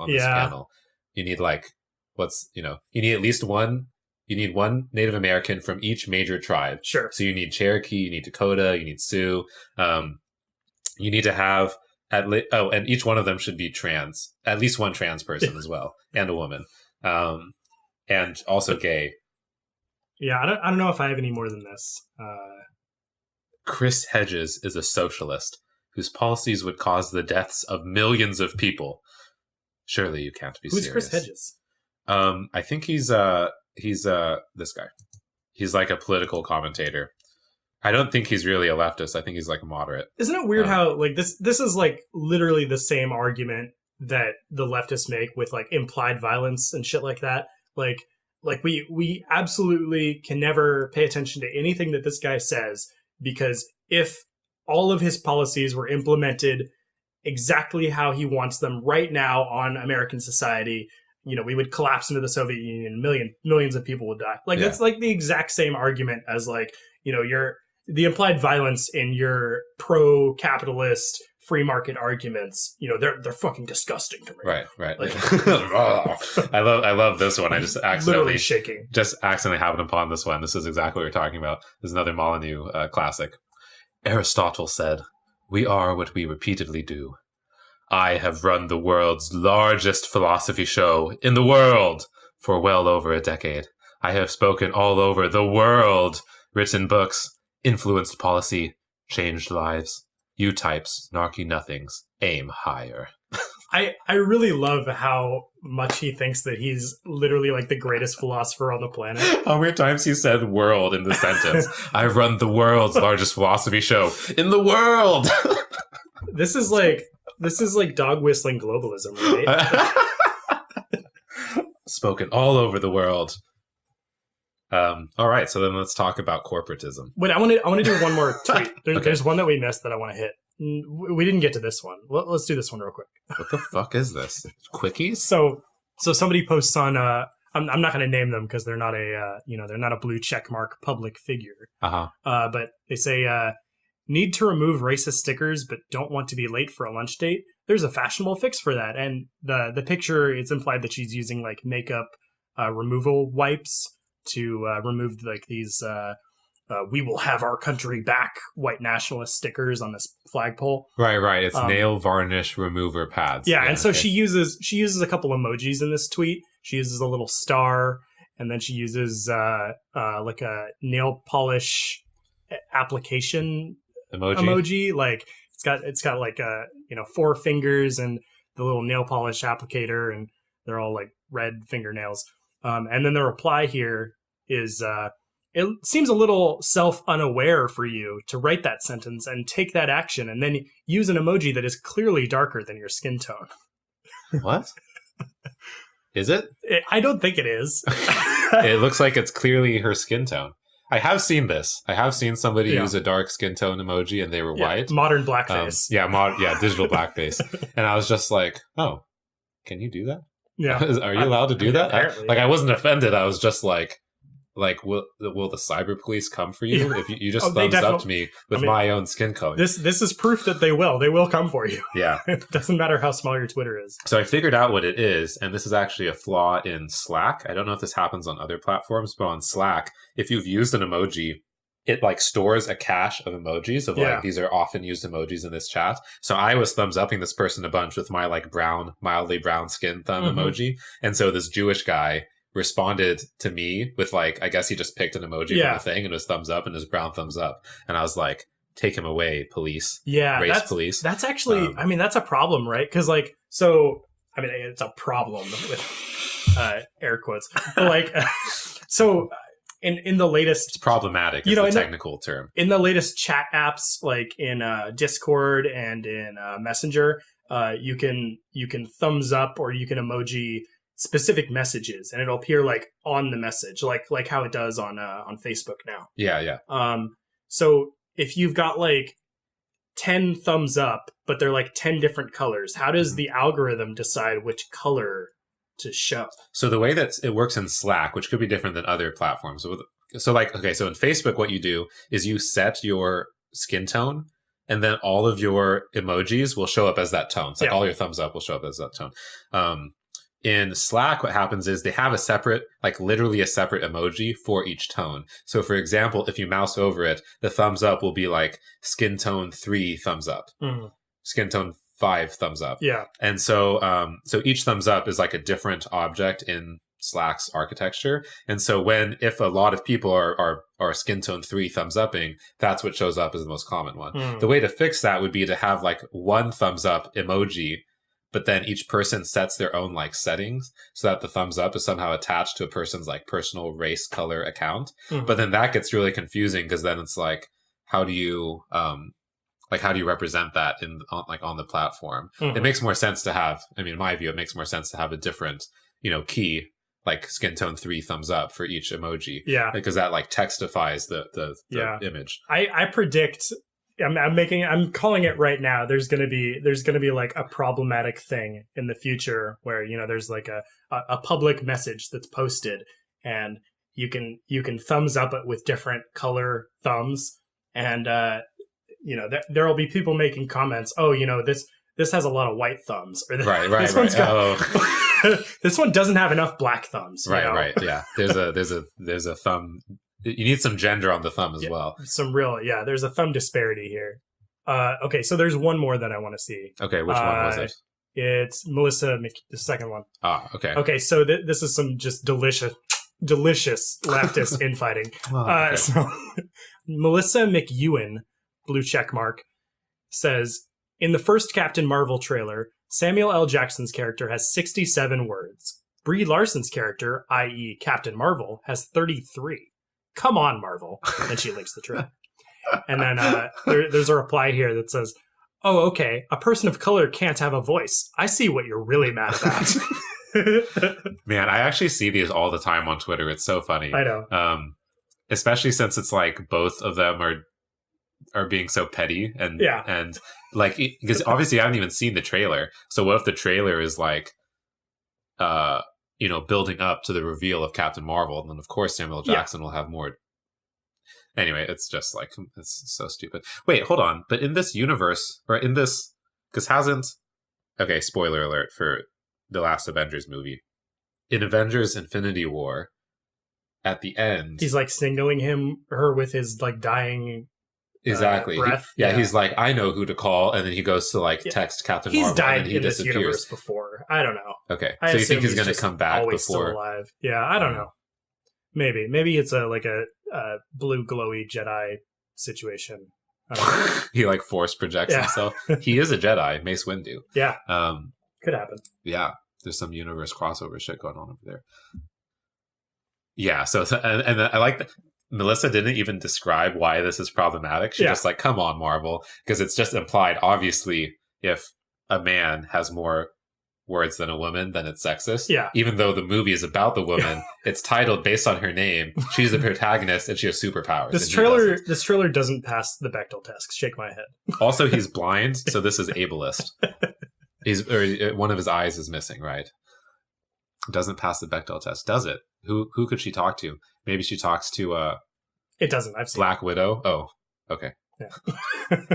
this panel? You need you need at least one. You need one Native American from each major tribe. Sure. So you need Cherokee, you need Dakota, you need Sioux. You need to have and each one of them should be trans. At least one trans person as well, and a woman, and also gay. Yeah, I don't know if I have any more than this. Chris Hedges is a socialist whose policies would cause the deaths of millions of people. Surely you can't be serious. Who's Chris Hedges? I think he's this guy. He's like a political commentator. I don't think he's really a leftist. I think he's like a moderate. Isn't it weird how like this is like literally the same argument that the leftists make with like implied violence and shit like that? Like we absolutely can never pay attention to anything that this guy says, because if all of his policies were implemented exactly how he wants them right now on American society, we would collapse into the Soviet Union. Millions of people would die. That's like the exact same argument as like, the implied violence in your pro-capitalist free market arguments. They're fucking disgusting to me. Right. I love this one. I just accidentally shaking. Just accidentally happened upon this one. This is exactly what we're talking about. This is another Molyneux classic. Aristotle said, "We are what we repeatedly do. I have run the world's largest philosophy show in the world for well over a decade. I have spoken all over the world, written books, influenced policy, changed lives. You types, snarky nothings, aim higher." I really love how much he thinks that he's literally like the greatest philosopher on the planet. How many times he said world in the sentence? I've run the world's largest philosophy show in the world. This is like dog whistling globalism, right? Spoken all over the world. All right, so then let's talk about corporatism. Wait, I want to do one more tweet. There's one that we missed that I want to hit. We didn't get to this one. Let's do this one real quick. What the fuck is this? Quickies? So somebody posts on. I'm not going to name them because they're not a blue checkmark public figure. But they say need to remove racist stickers, but don't want to be late for a lunch date. There's a fashionable fix for that, and the picture, it's implied that she's using like makeup removal wipes to remove like these "we will have our country back" white nationalist stickers on this flagpole. Right. It's nail varnish remover pads. Yeah, and so she uses a couple emojis in this tweet. She uses a little star, and then she uses like a nail polish application emoji. Like it's got like 4 fingers and the little nail polish applicator, and they're all like red fingernails. And then the reply here is, it seems a little self-unaware for you to write that sentence and take that action and then use an emoji that is clearly darker than your skin tone. What? Is it? I don't think it is. It looks like it's clearly her skin tone. I have seen this. I have seen somebody use a dark skin tone emoji and they were white. Modern blackface. Digital blackface. And I was just like, oh, can you do that? Yeah. Are you allowed to do that? Apparently. I wasn't offended. I was just like, will the cyber police come for you if you just thumbs up to me with my own skin color? This is proof that they will come for you. Yeah. It doesn't matter how small your Twitter is. So I figured out what it is, and this is actually a flaw in Slack. I don't know if this happens on other platforms, but on Slack, if you've used an emoji, it like stores a cache of emojis of like, these are often used emojis in this chat. So I was thumbs upping this person a bunch with my like mildly brown skin thumb emoji. And so this Jewish guy responded to me with like, I guess he just picked an emoji from the thing and was thumbs up and his brown thumbs up. And I was like, take him away, police. Yeah. Race police. That's actually, I mean, that's a problem, right? Because like, so, I mean, it's a problem with air quotes. But like, so... In the latest, it's problematic. Is the technical term. In the latest chat apps, like in Discord and in Messenger, you can thumbs up or you can emoji specific messages, and it'll appear like on the message, like how it does on Facebook now. Yeah. So if you've got like 10 thumbs up, but they're like 10 different colors, how does the algorithm decide which color to show? So the way that it works in Slack, which could be different than other platforms. So like, okay, so in Facebook, what you do is you set your skin tone, and then all of your emojis will show up as that tone. So like all your thumbs up will show up as that tone. In Slack, what happens is they have a separate, like literally a separate emoji for each tone. So for example, if you mouse over it, the thumbs up will be like skin tone 3 thumbs up, skin tone 5 thumbs up. Yeah. And so so each thumbs up is like a different object in Slack's architecture. And so if a lot of people are skin tone 3 thumbs upping, that's what shows up as the most common one. The way to fix that would be to have like one thumbs up emoji, but then each person sets their own like settings so that the thumbs up is somehow attached to a person's like personal race color account. But then that gets really confusing because then it's like, how do you represent that on the platform? It makes more sense to have, I mean, in my view, it makes more sense to have a different, key, like skin tone 3 thumbs up for each emoji. Yeah. Because that like textifies the image. I predict, I'm calling it right now. There's gonna be like a problematic thing in the future where, there's like a public message that's posted and you can thumbs up it with different color thumbs, and there will be people making comments. Oh, this has a lot of white thumbs, or right. This one's got, this one doesn't have enough black thumbs. Right. Yeah. There's a thumb. You need some gender on the thumb as well. There's a thumb disparity here. Okay, so there's one more that I want to see. Okay, which one was it? It's Melissa the second one. Okay. Okay, so this is some just delicious leftist infighting. Okay. So Melissa McEwen, blue check mark, says, in the first Captain Marvel trailer, Samuel L. Jackson's character has 67 words. Brie Larson's character, i.e. Captain Marvel, has 33. Come on, Marvel. And she links the trailer. And then there's a reply here that says, oh, okay, a person of color can't have a voice. I see what you're really mad about. Man, I actually see these all the time on Twitter. It's so funny. I know. Especially since it's like both of them are being so petty and like, because obviously I haven't even seen the trailer. So what if the trailer is like, building up to the reveal of Captain Marvel, and then of course Samuel Jackson will have more. Anyway, it's just like, it's so stupid. Wait, hold on. But in this universe, or in this, okay, spoiler alert for the last Avengers movie. In Avengers Infinity War, at the end, he's like signaling her with his like dying breath. He's like, I know who to call, and then he goes to like text Captain Marvel. He's died and he in disappears. This universe before. I don't know. Okay, so you think he's going to come back always before? Still alive? Yeah, I don't know. Maybe it's a blue glowy Jedi situation. He like force projects himself. He is a Jedi, Mace Windu. Yeah, could happen. Yeah, there's some universe crossover shit going on over there. Yeah, so and I like that. Melissa didn't even describe why this is problematic. She just like, come on, Marvel, because it's just implied. Obviously, if a man has more words than a woman, then it's sexist. Yeah. Even though the movie is about the woman, it's titled based on her name. She's the protagonist, and she has superpowers. This trailer doesn't pass the Bechdel test. Shake my head. Also, he's blind, so this is ableist. One of his eyes is missing, right? doesn't pass the Bechdel test, does it? Who could she talk to? Maybe she talks to It doesn't. I've seen Black Widow. Oh, okay. Yeah.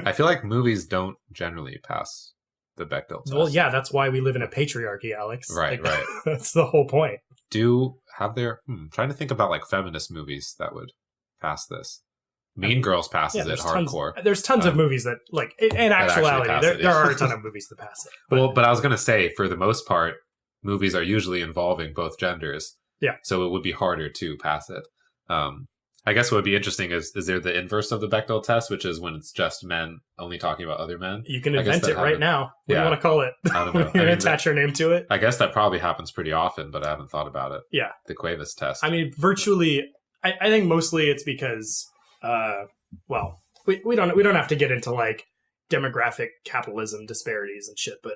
I feel like movies don't generally pass the Bechdel test. Well, yeah, that's why we live in a patriarchy, Alex. Right, right. That's the whole point. Trying to think about like feminist movies that would pass this. Mean Girls passes it hardcore. There's tons of movies that, like, in actuality, there are a ton of movies that pass it. But I was going to say, for the most part, movies are usually involving both genders. Yeah. So it would be harder to pass it. I guess what would be interesting is there the inverse of the Bechdel test, which is when it's just men only talking about other men? You can invent it right now. What do you want to call it? I don't know. You're going to attach your name to it? I guess that probably happens pretty often, but I haven't thought about it. Yeah. The Cuevas test. I mean, virtually, I think mostly it's because, well, we don't have to get into, like, demographic capitalism disparities and shit, but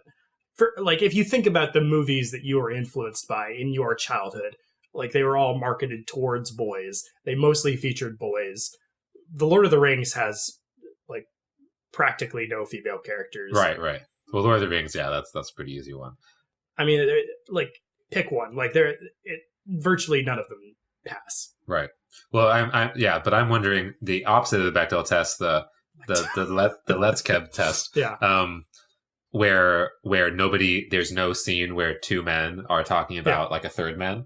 for, like, if you think about the movies that you were influenced by in your childhood, like, they were all marketed towards boys. They mostly featured boys. The Lord of the Rings has, like, practically no female characters. Right, right. Well, Lord of the Rings, yeah, that's a pretty easy one. I mean, like, pick one. Like, virtually none of them pass. Right. Well, but I'm wondering the opposite of the Bechdel test, the Letzkeb test. Yeah. Where there's no scene where two men are talking about like a third man.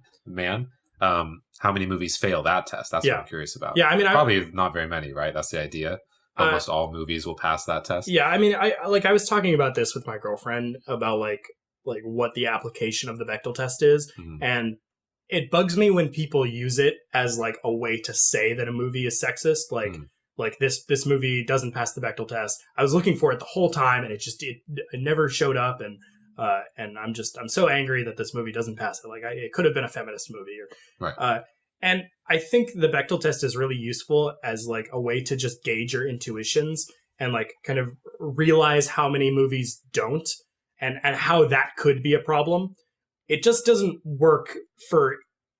How many movies fail that test? That's what I'm curious about. Yeah, I mean, probably not very many, right? That's the idea. Almost all movies will pass that test. Yeah, I mean, I was talking about this with my girlfriend about like what the application of the Bechdel test is, and it bugs me when people use it as like a way to say that a movie is sexist. Like this movie doesn't pass the Bechdel test. I was looking for it the whole time, and it never showed up, and I'm so angry that this movie doesn't pass it. Like it could have been a feminist movie, right. And I think the Bechdel test is really useful as like a way to just gauge your intuitions and like kind of realize how many movies don't and how that could be a problem. It just doesn't work for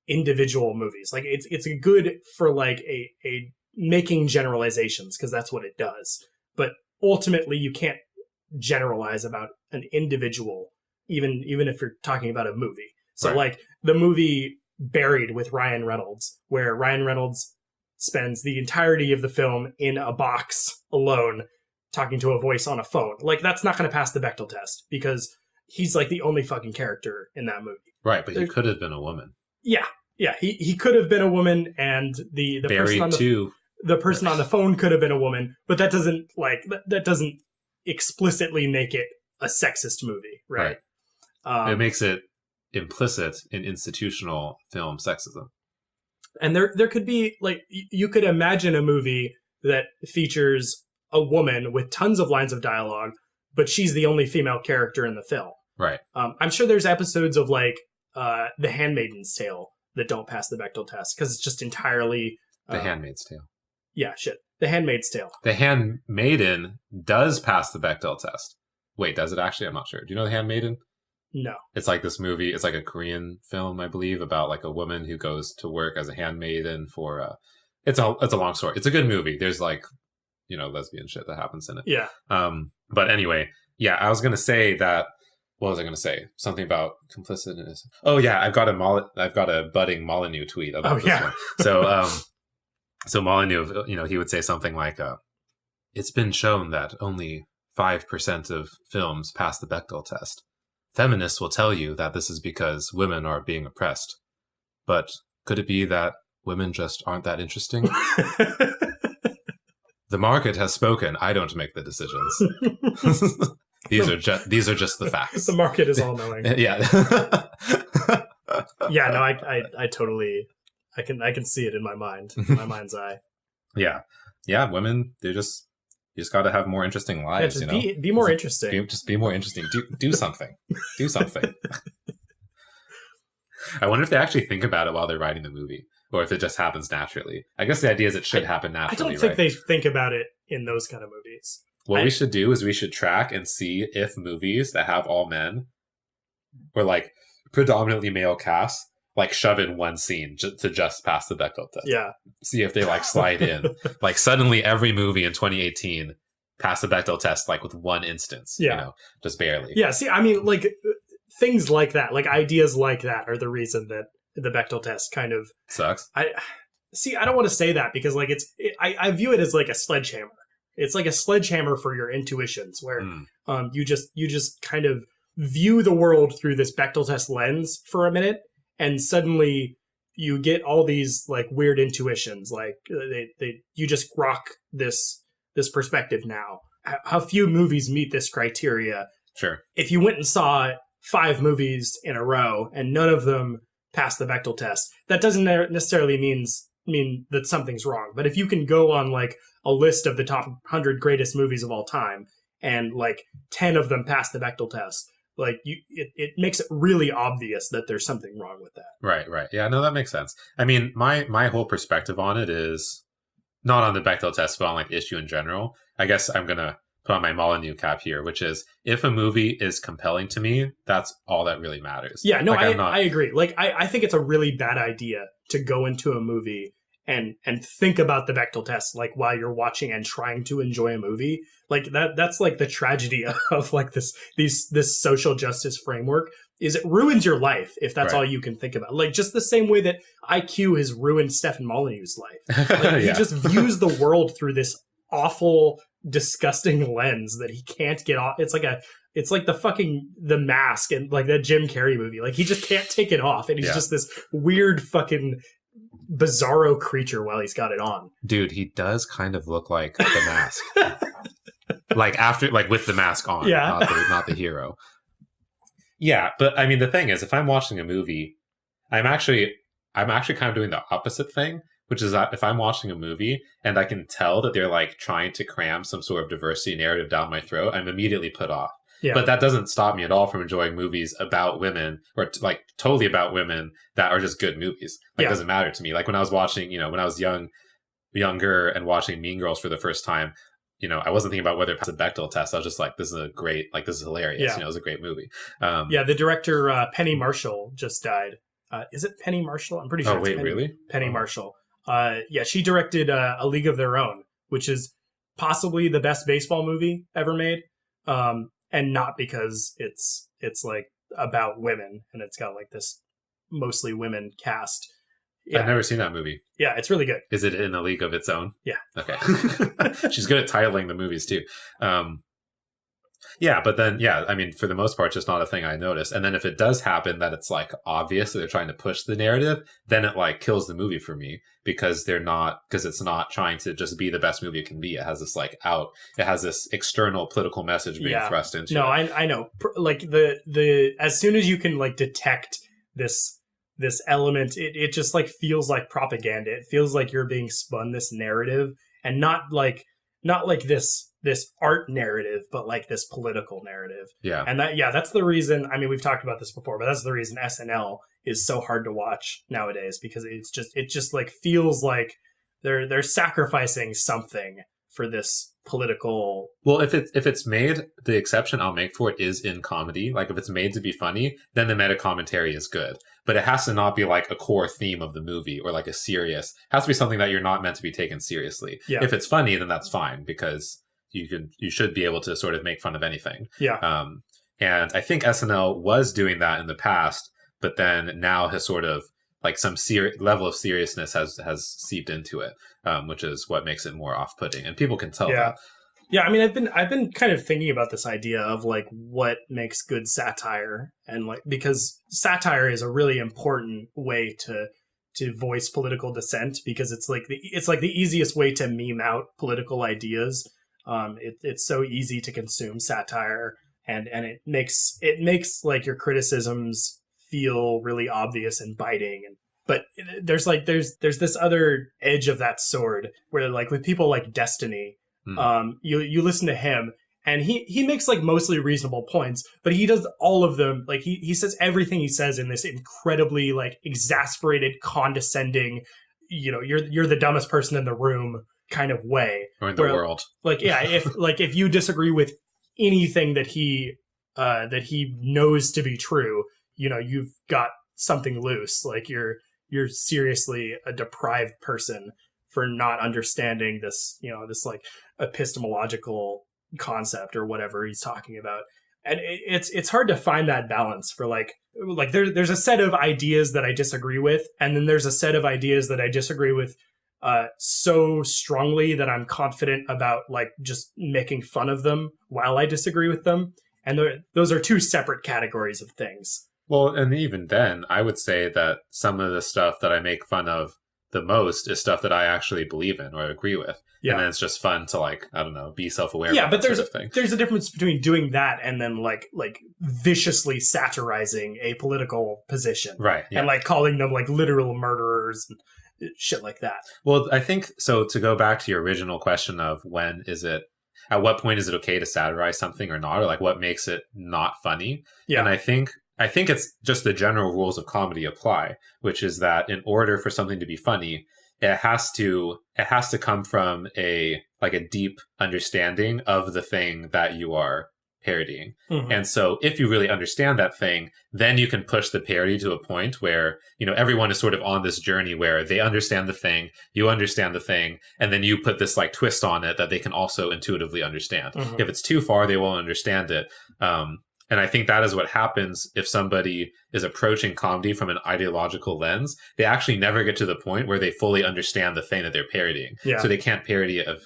individual movies. Like it's good for like a making generalizations because that's what it does. But ultimately you can't generalize about an individual, even if you're talking about a movie. So like the movie Buried with Ryan Reynolds, where Ryan Reynolds spends the entirety of the film in a box alone talking to a voice on a phone. Like that's not going to pass the Bechdel test because he's like the only fucking character in that movie. Right, but he could have been a woman. Yeah, he could have been a woman, and the person on the phone could have been a woman, but that doesn't explicitly make it a sexist movie, right? It makes it implicit in institutional film sexism. And there could be like you could imagine a movie that features a woman with tons of lines of dialogue, but she's the only female character in the film. Right. I'm sure there's episodes of like The Handmaid's Tale that don't pass the Bechdel test because it's just entirely The Handmaid's Tale. Yeah, shit. The Handmaid's Tale. The Handmaiden does pass the Bechdel test. Wait, does it actually? I'm not sure. Do you know The Handmaiden? No. It's like this movie. It's like a Korean film, I believe, about like a woman who goes to work as a handmaiden for. It's a long story. It's a good movie. There's like, lesbian shit that happens in it. Yeah. But anyway, yeah, I was gonna say that. What was I gonna say? Something about complicitness. Oh yeah, I've got a budding Molyneux tweet about this one. So Molyneux, he would say something like, "It's been shown that only 5% of films pass the Bechdel test. Feminists will tell you that this is because women are being oppressed. But could it be that women just aren't that interesting? The market has spoken. I don't make the decisions. These are just the facts. The market is all knowing. Yeah. Yeah, no, I totally I can see it in my mind, in my mind's eye. Yeah. Yeah, women, you just got to have more interesting lives, Be more interesting. Just be more interesting. Do something. Do something. I wonder if they actually think about it while they're writing the movie, or if it just happens naturally. I guess the idea is it should happen naturally. I don't think they think about it in those kind of movies. What we should do is we should track and see if movies that have all men or like predominantly male casts like shove in one scene to just pass the Bechdel test. Yeah. See if they like slide in. Like suddenly every movie in 2018 passed the Bechdel test like with one instance. Yeah. Just barely. Yeah. See, I mean, like things like that, like ideas like that, are the reason that the Bechdel test kind of Sucks. I don't want to say that because like I view it as like a sledgehammer. It's like a sledgehammer for your intuitions, where you just kind of view the world through this Bechdel test lens for a minute, and suddenly you get all these like weird intuitions, like you just grok this perspective now. How few movies meet this criteria? Sure. If you went and saw 5 movies in a row and none of them passed the Bechdel test, that doesn't necessarily mean that something's wrong. But if you can go on like a list of the top 100 greatest movies of all time and like 10 of them pass the Bechdel test, like it makes it really obvious that there's something wrong with that. Right. Yeah, no, that makes sense. I mean, my whole perspective on it is not on the Bechdel test, but on like the issue in general. I guess I'm going to put on my Molyneux cap here, which is if a movie is compelling to me, that's all that really matters. Yeah, no, like, I agree. Like, I think it's a really bad idea to go into a movie and think about the Bechdel test like while you're watching and trying to enjoy a movie. Like that's like the tragedy of like this social justice framework, is it ruins your life if that's all you can think about. Like just the same way that IQ has ruined Stefan Molyneux's life. Like, he just views the world through this awful, disgusting lens that he can't get off. It's like the Mask and like that Jim Carrey movie. Like he just can't take it off, and he's just this weird fucking bizarro creature while he's got it on. Dude, he does kind of look like the Mask. like with the mask on, not the hero. Yeah, but I mean the thing is, if I'm watching a movie, I'm actually kind of doing the opposite thing, which is that if I'm watching a movie and I can tell that they're like trying to cram some sort of diversity narrative down my throat, I'm immediately put off. Yeah. But that doesn't stop me at all from enjoying movies about women, or like totally about women, that are just good movies. Like it doesn't matter to me. Like when I was watching, when I was younger and watching Mean Girls for the first time, I wasn't thinking about whether it passed the Bechdel test. I was just like, this is hilarious. It was a great movie. The director, Penny Marshall, just died. Is it Penny Marshall? I'm pretty sure really? Penny Marshall. She directed A League of Their Own, which is possibly the best baseball movie ever made. And not because it's like about women and it's got like this mostly women cast. Yeah. I've never seen that movie. Yeah, it's really good. Is it in a league of its own? Yeah. Okay. She's good at titling the movies too. But then, I mean, for the most part, just not a thing I notice. And then if it does happen that it's like obvious that they're trying to push the narrative, then it like kills the movie for me because it's not trying to just be the best movie it can be. It has this it has this external political message being thrust into it. No, I know. Like as soon as you can like detect this element, it just like feels like propaganda. It feels like you're being spun this narrative, and not like this art narrative, but like this political narrative. Yeah. And that's the reason, I mean, we've talked about this before, but that's the reason SNL is so hard to watch nowadays, because it just like feels like they're sacrificing something for this political. Well, if it's made, the exception I'll make for it is in comedy. Like if it's made to be funny, then the meta commentary is good. But it has to not be like a core theme of the movie or like it has to be something that you're not meant to be taken seriously. Yeah. If it's funny, then that's fine, because you should be able to sort of make fun of anything. Yeah. And I think SNL was doing that in the past, but then now has sort of like some level of seriousness has seeped into it, which is what makes it more off-putting, and people can tell that. Yeah, I mean, I've been kind of thinking about this idea of like what makes good satire, and like because satire is a really important way to voice political dissent, because it's like the easiest way to meme out political ideas. It's so easy to consume satire, and it makes like your criticisms feel really obvious and biting. But there's this other edge of that sword where like with people like Destiny, you listen to him and he makes like mostly reasonable points, but he does all of them, like he says everything he says in this incredibly like exasperated, condescending, you're the dumbest person in the room kind of way, or in the world. Like, if you disagree with anything that he knows to be true, you've got something loose. Like you're seriously a deprived person for not understanding this, this like epistemological concept or whatever he's talking about. and it's hard to find that balance for like there's a set of ideas that I disagree with, and then there's a set of ideas that I disagree with so strongly that I'm confident about like just making fun of them while I disagree with them. And those are two separate categories of things. Well, and even then, I would say that some of the stuff that I make fun of the most is stuff that I actually believe in or agree with. Yeah. And then it's just fun to like, I don't know, be self-aware. Yeah, about but that sort of thing. there's a difference between doing that and then like viciously satirizing a political position. Right. Yeah. And like calling them like literal murderers and shit like that. Well, I think so. To go back to your original question of at what point is it okay to satirize something or not, or like what makes it not funny? Yeah. And I think it's just the general rules of comedy apply, which is that in order for something to be funny, it has to come from a deep understanding of the thing that you are parodying. Mm-hmm. And so if you really understand that thing, then you can push the parody to a point where, everyone is sort of on this journey where they understand the thing, you understand the thing, and then you put this like twist on it that they can also intuitively understand. Mm-hmm. If it's too far, they won't understand it. And I think that is what happens if somebody is approaching comedy from an ideological lens. They actually never get to the point where they fully understand the thing that they're parodying. Yeah. So they can't parody it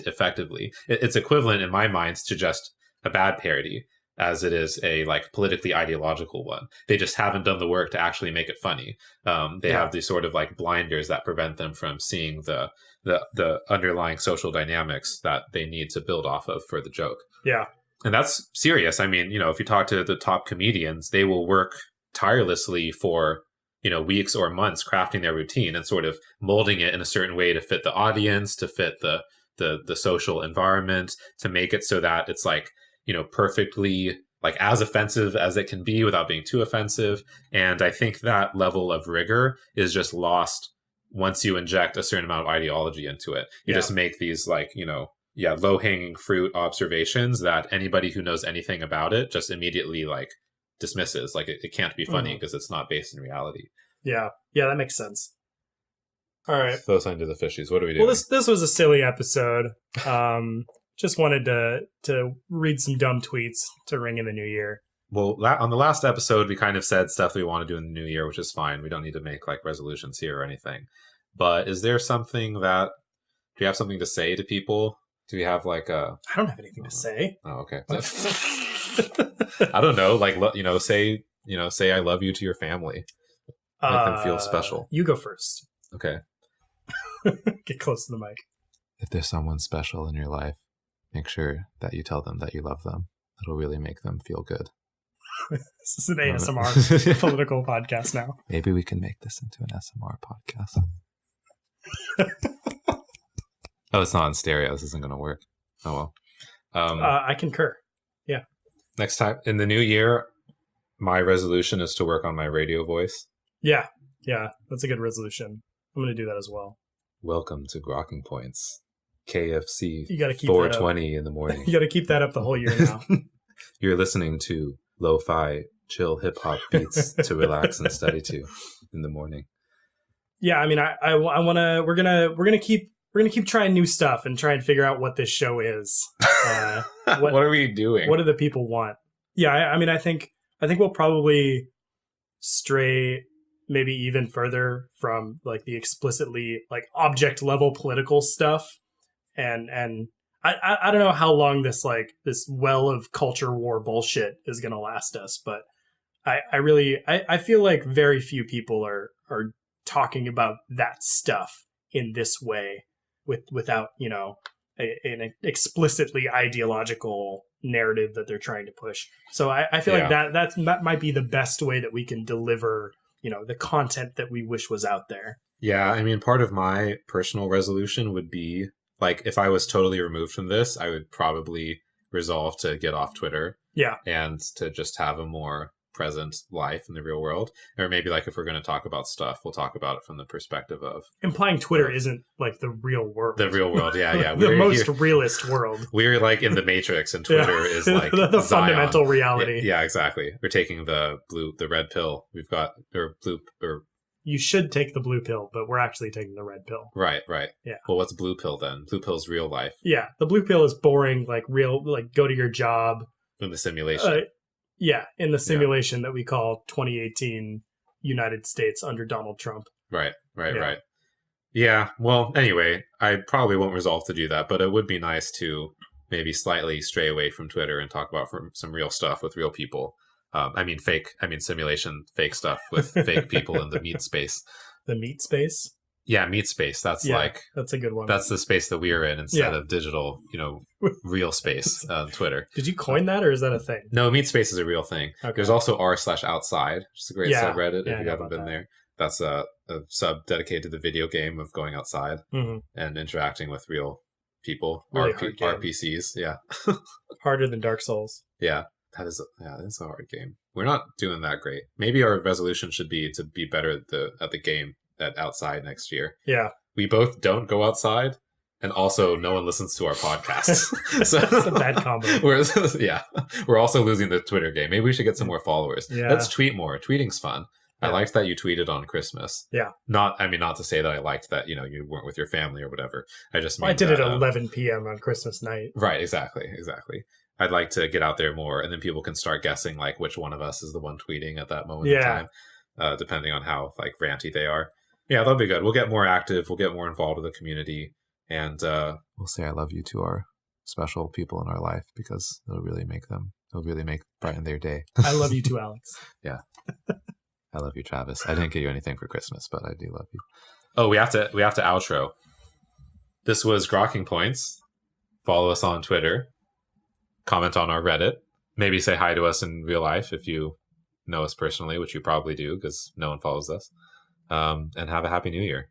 effectively. It's equivalent in my mind to just a bad parody, as it is a like politically ideological one. They just haven't done the work to actually make it funny. They have these sort of like blinders that prevent them from seeing the underlying social dynamics that they need to build off of for the joke. Yeah. And that's serious. I mean, if you talk to the top comedians, they will work tirelessly for, weeks or months crafting their routine and sort of molding it in a certain way to fit the audience, to fit the social environment, to make it so that it's like, perfectly like as offensive as it can be without being too offensive. And I think that level of rigor is just lost once you inject a certain amount of ideology into it. You just make these like, low-hanging fruit observations that anybody who knows anything about it just immediately like dismisses. Like it can't be funny because it's not based in reality. Yeah, that makes sense. All right, throw us into the fishies. What are we doing? Well, this was a silly episode. Just wanted to read some dumb tweets to ring in the new year. Well, on the last episode, we kind of said stuff we want to do in the new year, which is fine. We don't need to make like resolutions here or anything. But is there something do you have something to say to people? Do we have like a... I don't have anything to say. Oh, okay. I don't know. Like, say I love you to your family. Make them feel special. You go first. Okay. Get close to the mic. If there's someone special in your life, make sure that you tell them that you love them. It'll really make them feel good. This is an ASMR political podcast now. Maybe we can make this into an SMR podcast. Oh, it's not on stereo. This isn't going to work. Oh, well. I concur. Yeah. Next time, in the new year, my resolution is to work on my radio voice. Yeah. That's a good resolution. I'm going to do that as well. Welcome to Grokking Points. KFC. You got to keep 4:20 in the morning. You got to keep that up the whole year now. You're listening to lo-fi, chill hip-hop beats to relax and study to in the morning. Yeah, I mean, I want to... We're gonna keep trying new stuff and try and figure out what this show is. What are we doing? What do the people want? Yeah, I mean, I think we'll probably stray maybe even further from like the explicitly like object level political stuff, and I don't know how long this well of culture war bullshit is gonna last us, but I feel like very few people are talking about that stuff in this way. Without, an explicitly ideological narrative that they're trying to push. So I feel like that might be the best way that we can deliver, the content that we wish was out there. Yeah, I mean, part of my personal resolution would be, like, if I was totally removed from this, I would probably resolve to get off Twitter. Yeah. And to just have a more present life in the real world. Or maybe like if we're going to talk about stuff, we'll talk about it from the perspective of implying Twitter isn't like the real world. The real world, yeah. The most realist world. We're like in the Matrix, and Twitter is like the fundamental reality. Yeah, exactly. We're taking the red pill. We've got or you should take the blue pill, but we're actually taking the red pill. Right. Yeah. Well, what's blue pill then? Blue pill's real life. Yeah, the blue pill is boring, like real, like go to your job. In the simulation. In the simulation that we call 2018 United States under Donald Trump. Right. Yeah, well, anyway, I probably won't resolve to do that, but it would be nice to maybe slightly stray away from Twitter and talk about some real stuff with real people. Simulation fake stuff with fake people in the meat space. The meat space? Yeah, meat space. That's that's a good one. That's the space that we are in instead of digital, real space on Twitter. Did you coin that, or is that a thing? No, meat space is a real thing. Okay. There's also r/outside, which is a great subreddit if you haven't been there. That's a sub dedicated to the video game of going outside and interacting with real people, really RPCs. Yeah, harder than Dark Souls. Yeah, that is a hard game. We're not doing that great. Maybe our resolution should be to be better at the game at outside next year. Yeah, we both don't go outside, and also no one listens to our podcasts. So that's a bad combo. We're also losing the Twitter game. Maybe we should get some more followers. Yeah. Let's tweet more. Tweeting's fun. Yeah. I liked that you tweeted on Christmas. Yeah. Not to say that I liked that, you weren't with your family or whatever. I just mean I did it at 11 p.m. on Christmas night. Right, exactly. I'd like to get out there more, and then people can start guessing like which one of us is the one tweeting at that moment in time, depending on how like ranty they are. Yeah, that'll be good. We'll get more active. We'll get more involved with the community, and we'll say I love you to our special people in our life, because it'll really brighten their day. I love you too, Alex. Yeah. I love you, Travis. I didn't get you anything for Christmas, but I do love you. Oh, we have to outro. This was Grokking Points. Follow us on Twitter. Comment on our Reddit. Maybe say hi to us in real life if you know us personally, which you probably do because no one follows us. And have a happy new year.